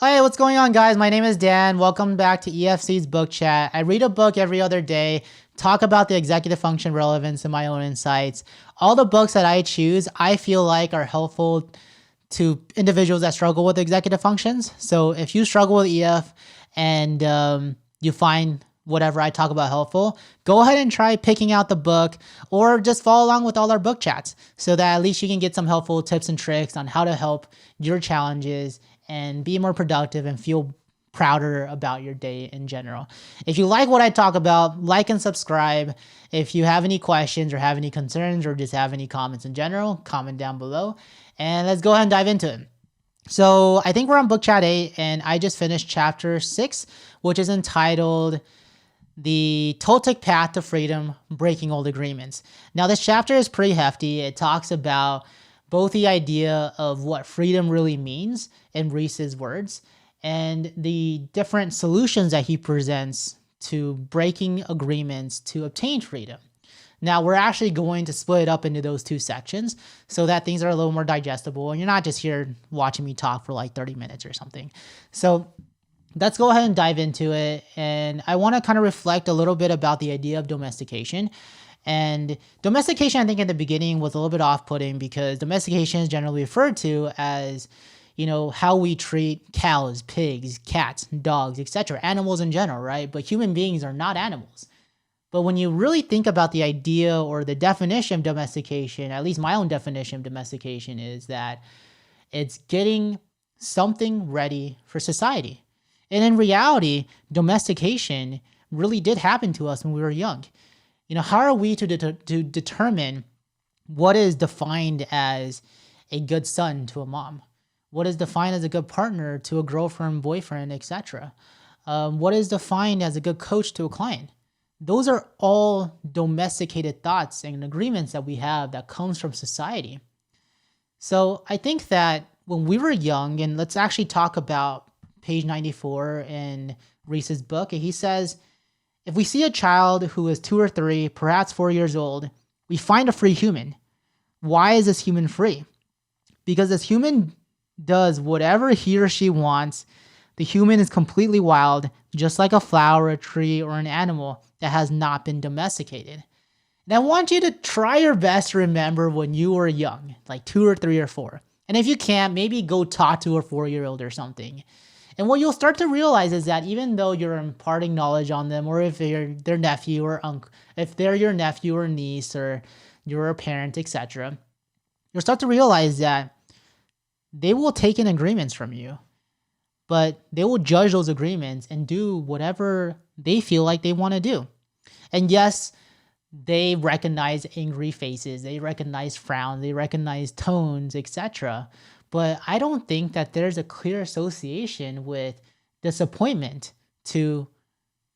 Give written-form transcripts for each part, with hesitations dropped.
Hey, what's going on, guys? My name is Dan. Welcome back to EFC's Book Chat. I read a book every other day, talk about the executive function relevance and my own insights. All the books that I choose, I feel like are helpful to individuals that struggle with executive functions. So if you struggle with EF and you find whatever I talk about helpful, go ahead and try picking out the book or just follow along with all our book chats so that at least you can get some helpful tips and tricks on how to help your challenges and be more productive and feel prouder about your day in general. If you like what I talk about, like and subscribe. If you have any questions or have any concerns or just have any comments in general, comment down below. And let's go ahead and dive into it. So I think we're on book chat 8 and I just finished chapter 6, which is entitled The Toltec Path to Freedom, Breaking Old Agreements. Now this chapter is pretty hefty. It talks about both the idea of what freedom really means in Reese's words and the different solutions that he presents to breaking agreements to obtain freedom. Now we're actually going to split it up into those two sections so that things are a little more digestible and you're not just here watching me talk for like 30 minutes or something. So let's go ahead and dive into it. And I want to kind of reflect a little bit about the idea of domestication. And domestication, I think in the beginning was a little bit off-putting because domestication is generally referred to as, how we treat cows, pigs, cats, dogs, etc., animals in general, right? But human beings are not animals. But when you really think about the idea or the definition of domestication, at least my own definition of domestication is that it's getting something ready for society. And in reality, domestication really did happen to us when we were young. How are we to determine what is defined as a good son to a mom? What is defined as a good partner to a girlfriend, boyfriend, etc.? What is defined as a good coach to a client? Those are all domesticated thoughts and agreements that we have that comes from society. So I think that when we were young, and let's actually talk about page 94 in Reese's book, he says, if we see a child who is 2 or 3, perhaps 4 years old, we find a free human. Why is this human free? Because this human does whatever he or she wants. The human is completely wild, just like a flower, a tree, or an animal that has not been domesticated. And I want you to try your best to remember when you were young, like 2 or 3 or 4. And if you can't, maybe go talk to a 4-year-old or something. And what you'll start to realize is that even though you're imparting knowledge on them, or if you're their nephew or uncle, if they're your nephew or niece, or you're a parent, etc., you'll start to realize that they will take in agreements from you, but they will judge those agreements and do whatever they feel like they want to do. And yes, they recognize angry faces, they recognize frowns, they recognize tones, etc., but I don't think that there's a clear association with disappointment to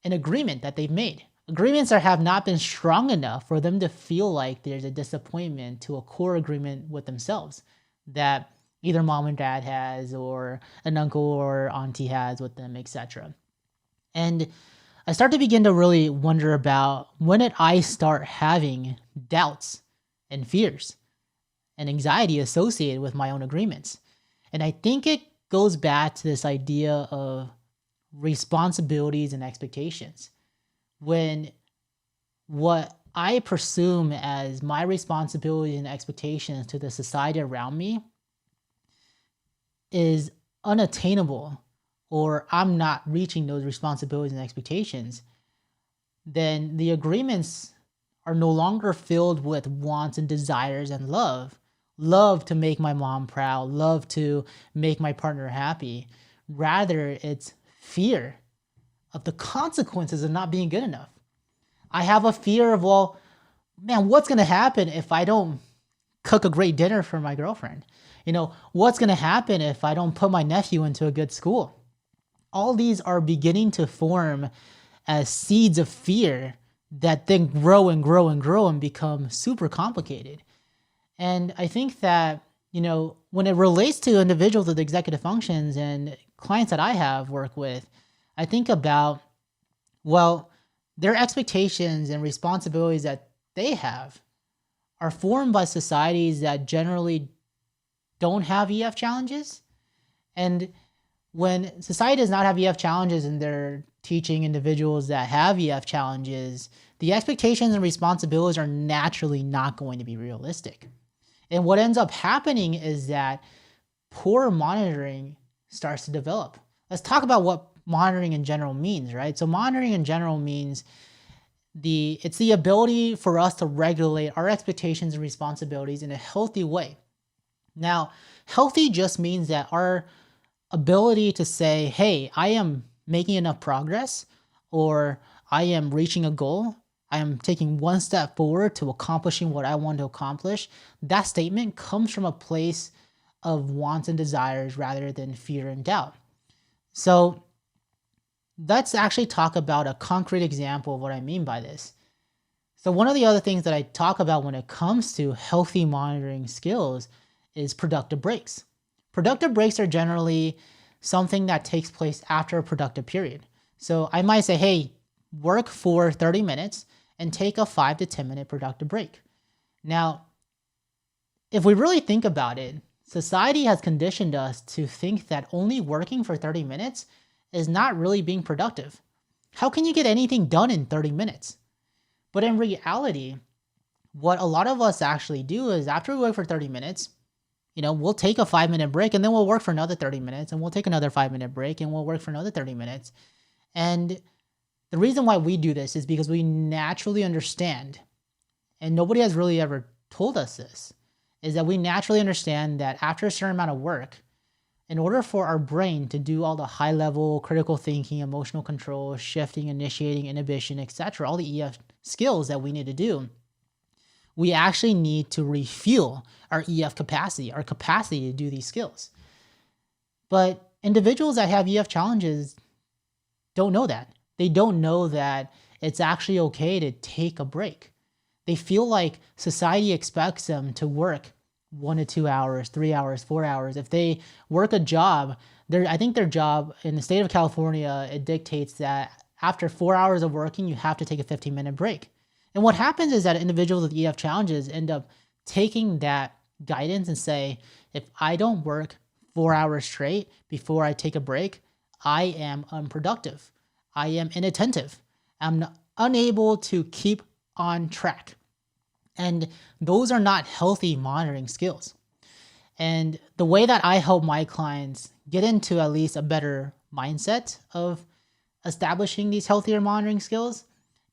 an agreement that they've made. Agreements that have not been strong enough for them to feel like there's a disappointment to a core agreement with themselves that either mom and dad has or an uncle or auntie has with them, etc. And I start to begin to really wonder about when did I start having doubts and fears and anxiety associated with my own agreements. And I think it goes back to this idea of responsibilities and expectations. When what I presume as my responsibilities and expectations to the society around me is unattainable, or I'm not reaching those responsibilities and expectations, then the agreements are no longer filled with wants and desires and love to make my mom proud, love to make my partner happy. Rather, it's fear of the consequences of not being good enough. I have a fear of, well, man, what's going to happen if I don't cook a great dinner for my girlfriend? What's going to happen if I don't put my nephew into a good school? All these are beginning to form as seeds of fear that then grow and grow and grow and become super complicated. And I think that, when it relates to individuals with executive functions and clients that I have work with, I think about, well, their expectations and responsibilities that they have are formed by societies that generally don't have EF challenges. And When society does not have EF challenges and they're teaching individuals that have EF challenges, the expectations and responsibilities are naturally not going to be realistic. And what ends up happening is that poor monitoring starts to develop. Let's talk about what monitoring in general means, right? So monitoring in general means it's the ability for us to regulate our expectations and responsibilities in a healthy way. Now, healthy just means that our ability to say, hey, I am making enough progress, or I am reaching a goal, I am taking one step forward to accomplishing what I want to accomplish, that statement comes from a place of wants and desires rather than fear and doubt. So let's actually talk about a concrete example of what I mean by this. So one of the other things that I talk about when it comes to healthy monitoring skills is productive breaks. Productive breaks are generally something that takes place after a productive period. So I might say, hey, work for 30 minutes and take a 5 to 10 minute productive break. Now, if we really think about it, society has conditioned us to think that only working for 30 minutes is not really being productive. How can you get anything done in 30 minutes? But in reality, what a lot of us actually do is after we work for 30 minutes, we'll take a 5-minute break and then we'll work for another 30 minutes and we'll take another 5-minute break and we'll work for another 30 minutes. And the reason why we do this is because we naturally understand, and nobody has really ever told us this, is that we naturally understand that after a certain amount of work, in order for our brain to do all the high level critical thinking, emotional control, shifting, initiating, inhibition, etc., all the EF skills that we need to do, we actually need to refuel our EF capacity, our capacity to do these skills. But individuals that have EF challenges don't know that. They don't know that it's actually okay to take a break. They feel like society expects them to work 1 to 2 hours, 3 hours, 4 hours. If they work a job, I think their job in the state of California, it dictates that after 4 hours of working, you have to take a 15-minute break. And what happens is that individuals with EF challenges end up taking that guidance and say, if I don't work 4 hours straight before I take a break, I am unproductive. I am inattentive. I'm unable to keep on track. And those are not healthy monitoring skills. And the way that I help my clients get into at least a better mindset of establishing these healthier monitoring skills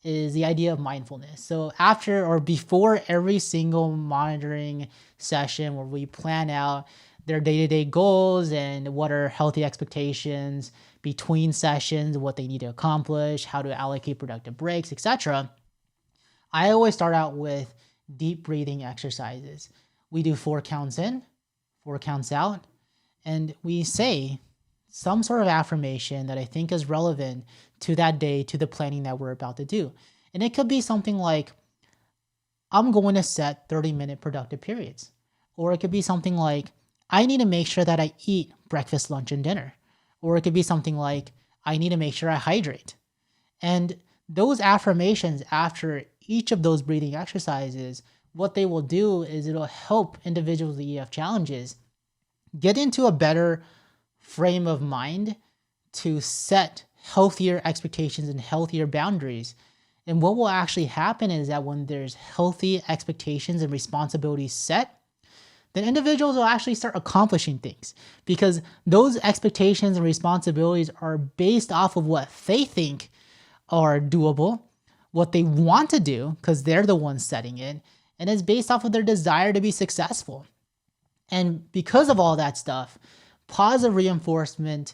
is the idea of mindfulness. So after or before every single monitoring session where we plan out their day-to-day goals and what are healthy expectations between sessions, what they need to accomplish, how to allocate productive breaks, etc., I always start out with deep breathing exercises. We do 4 counts in, 4 counts out, and we say some sort of affirmation that I think is relevant to that day, to the planning that we're about to do. And it could be something like, I'm going to set 30-minute productive periods. Or it could be something like, I need to make sure that I eat breakfast, lunch, and dinner. Or it could be something like, I need to make sure I hydrate. And those affirmations after each of those breathing exercises, what they will do is it'll help individuals with EF challenges get into a better frame of mind to set healthier expectations and healthier boundaries. And what will actually happen is that when there's healthy expectations and responsibilities set, then individuals will actually start accomplishing things because those expectations and responsibilities are based off of what they think are doable, what they want to do because they're the ones setting it, and it's based off of their desire to be successful. And because of all that stuff, positive reinforcement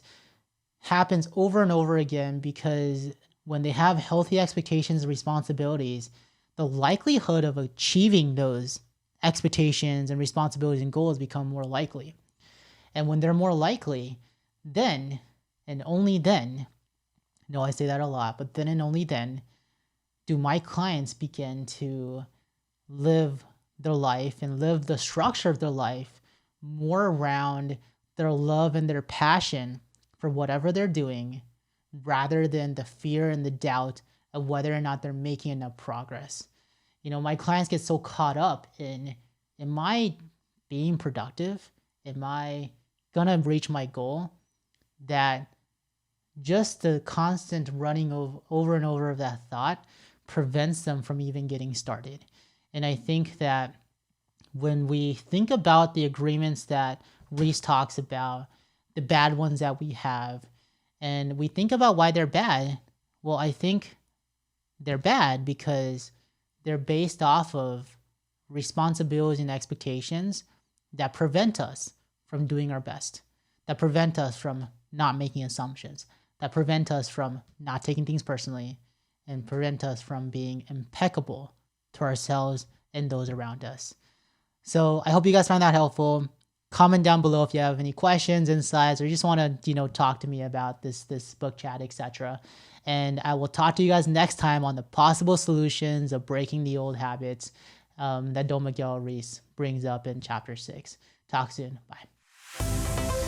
happens over and over again because when they have healthy expectations and responsibilities, the likelihood of achieving those expectations and responsibilities and goals become more likely. And when they're more likely, then and only then, no, I say that a lot, but then and only then do my clients begin to live their life and live the structure of their life more around their love and their passion for whatever they're doing rather than the fear and the doubt of whether or not they're making enough progress. My clients get so caught up in, am I being productive? Am I gonna reach my goal? that just the constant running over and over of that thought prevents them from even getting started. And I think that when we think about the agreements that Reese talks about, the bad ones that we have, and we think about why they're bad, well, I think they're bad because they're based off of responsibilities and expectations that prevent us from doing our best, that prevent us from not making assumptions, that prevent us from not taking things personally, and prevent us from being impeccable to ourselves and those around us. So I hope you guys find that helpful. Comment down below if you have any questions, insights, or you just want to, talk to me about this book chat, etc. And I will talk to you guys next time on the possible solutions of breaking the old habits that Don Miguel Ruiz brings up in chapter 6. Talk soon. Bye.